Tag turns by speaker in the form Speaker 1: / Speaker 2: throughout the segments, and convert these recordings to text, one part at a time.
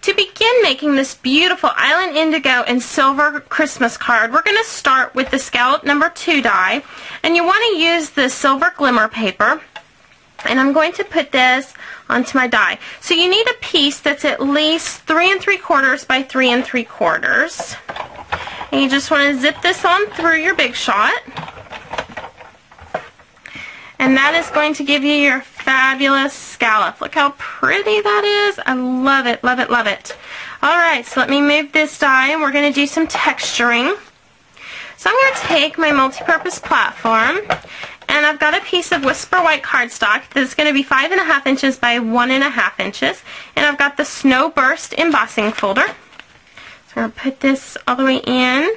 Speaker 1: To begin making this beautiful Island Indigo and Silver Christmas card, we're going to start with the scallop number 2 die, and you want to use the silver glimmer paper, and I'm going to put this onto my die. So you need a piece that's at least 3 3/4 by 3 3/4, and you just want to zip this on through your Big Shot. And that is going to give you your fabulous scallop. Look how pretty that is. I love it, love it, love it. Alright, so let me move this die and we're going to do some texturing. So I'm going to take my multi-purpose platform and I've got a piece of Whisper White cardstock that's going to be 5.5 inches by 1.5 inches. And I've got the Snow Burst embossing folder. So I'm going to put this all the way in.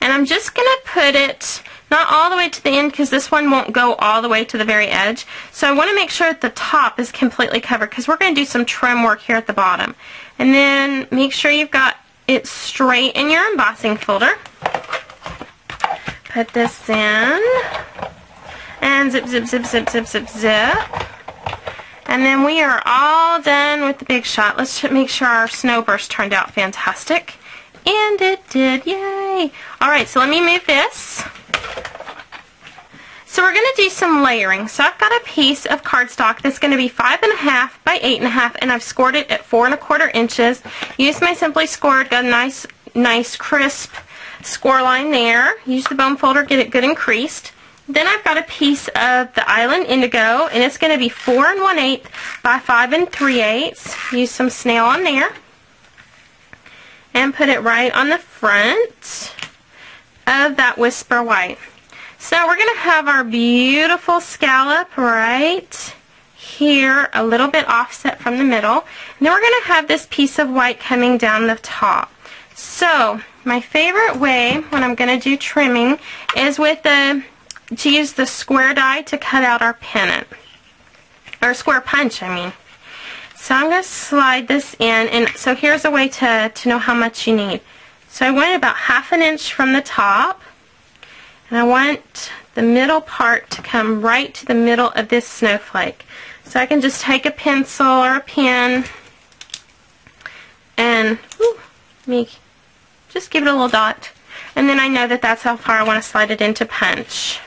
Speaker 1: And I'm just going to put it not all the way to the end because this one won't go all the way to the very edge. So I want to make sure that the top is completely covered because we're going to do some trim work here at the bottom. And then make sure you've got it straight in your embossing folder. Put this in. And zip, zip, zip, zip, zip, zip, zip. And then we are all done with the Big Shot. Let's make sure our snow burst turned out fantastic. And it did, yay! Alright, so let me move this. So we're going to do some layering. So I've got a piece of cardstock that's going to be 5.5 by 8.5, and I've scored it at 4 1/4 inches. Use my Simply Scored, got a nice crisp score line there. Use the bone folder, get it good and creased. Then I've got a piece of the Island Indigo, and it's going to be 4 1/8 by 5 3/8. Use some snail on there. And put it right on the front of that Whisper White. So we're going to have our beautiful scallop right here, a little bit offset from the middle. And then we're going to have this piece of white coming down the top. So my favorite way when I'm going to do trimming is to use the square die to cut out our pennant. Or square punch, I mean. So I'm going to slide this in, and so here's a way to know how much you need. So I want about 1/2 inch from the top, and I want the middle part to come right to the middle of this snowflake. So I can just take a pencil or a pen and just give it a little dot, and then I know that that's how far I want to slide it into punch.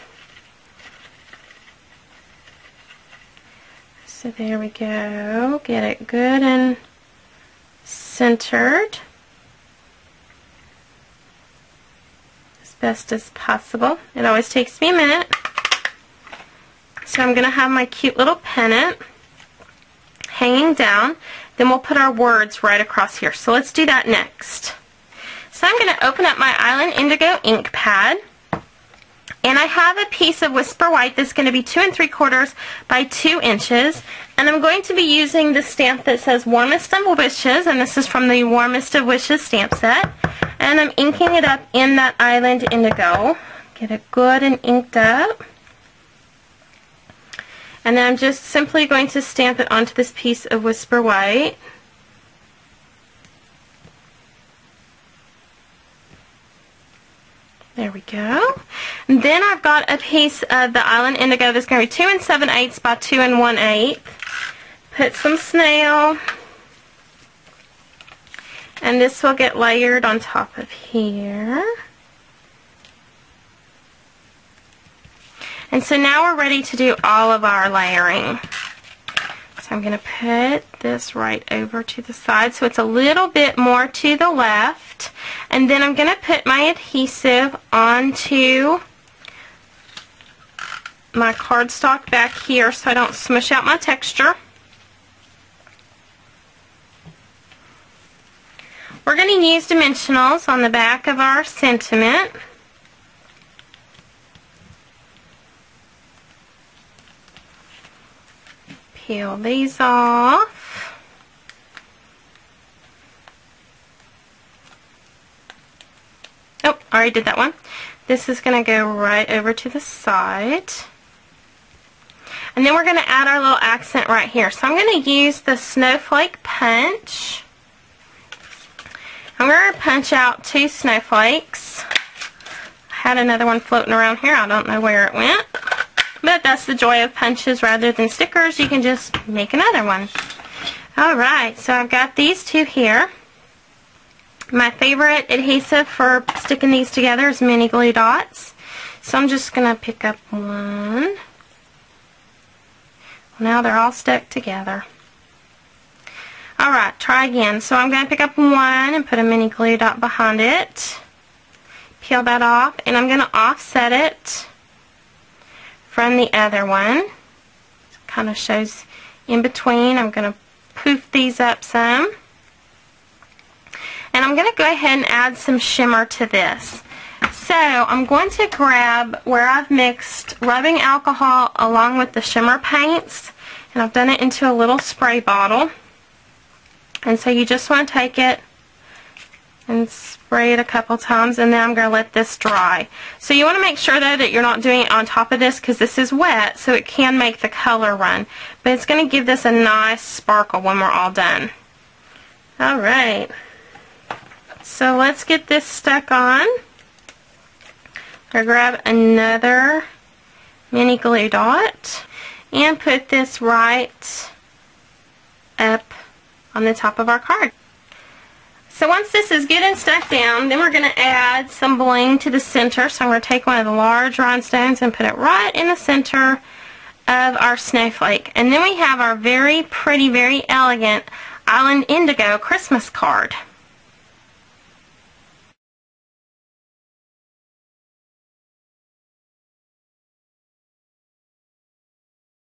Speaker 1: So there we go. Get it good and centered as best as possible. It always takes me a minute. So I'm going to have my cute little pennant hanging down. Then we'll put our words right across here. So let's do that next. So I'm going to open up my Island Indigo ink pad. And I have a piece of Whisper White that's going to be 2 3/4 by 2 inches. And I'm going to be using the stamp that says Warmest of Wishes. And this is from the Warmest of Wishes stamp set. And I'm inking it up in that Island Indigo. Get it good and inked up. And then I'm just simply going to stamp it onto this piece of Whisper White. There we go. And then I've got a piece of the Island Indigo that's going to be 2 7/8 by 2 1/8. Put some snail. And this will get layered on top of here. And so now we're ready to do all of our layering. So I'm going to put this right over to the side so it's a little bit more to the left. And then I'm going to put my adhesive onto my cardstock back here so I don't smush out my texture. We're going to use dimensionals on the back of our sentiment. Peel these off. Oh, I already did that one. This is going to go right over to the side. And then we're going to add our little accent right here. So I'm going to use the snowflake punch. I'm going to punch out 2 snowflakes. I had another one floating around here. I don't know where it went. But that's the joy of punches rather than stickers. You can just make another one. Alright, so I've got these two here. My favorite adhesive for sticking these together is mini glue dots. So I'm just going to pick up one. Now they're all stuck together. Alright, try again. So I'm going to pick up one and put a mini glue dot behind it. Peel that off, and I'm going to offset it from the other one. It kind of shows in between. I'm going to poof these up some. And I'm going to go ahead and add some shimmer to this. So I'm going to grab where I've mixed rubbing alcohol along with the shimmer paints, and I've done it into a little spray bottle. And so you just want to take it and spray it a couple times, and then I'm going to let this dry. So you want to make sure though that you're not doing it on top of this because this is wet, so it can make the color run. But it's going to give this a nice sparkle when we're all done. Alright, so let's get this stuck on. I'll grab another mini glue dot and put this right up on the top of our card. So once this is good and stuck down, then we're going to add some bling to the center. So I'm going to take one of the large rhinestones and put it right in the center of our snowflake. And then we have our very pretty, very elegant Island Indigo Christmas card.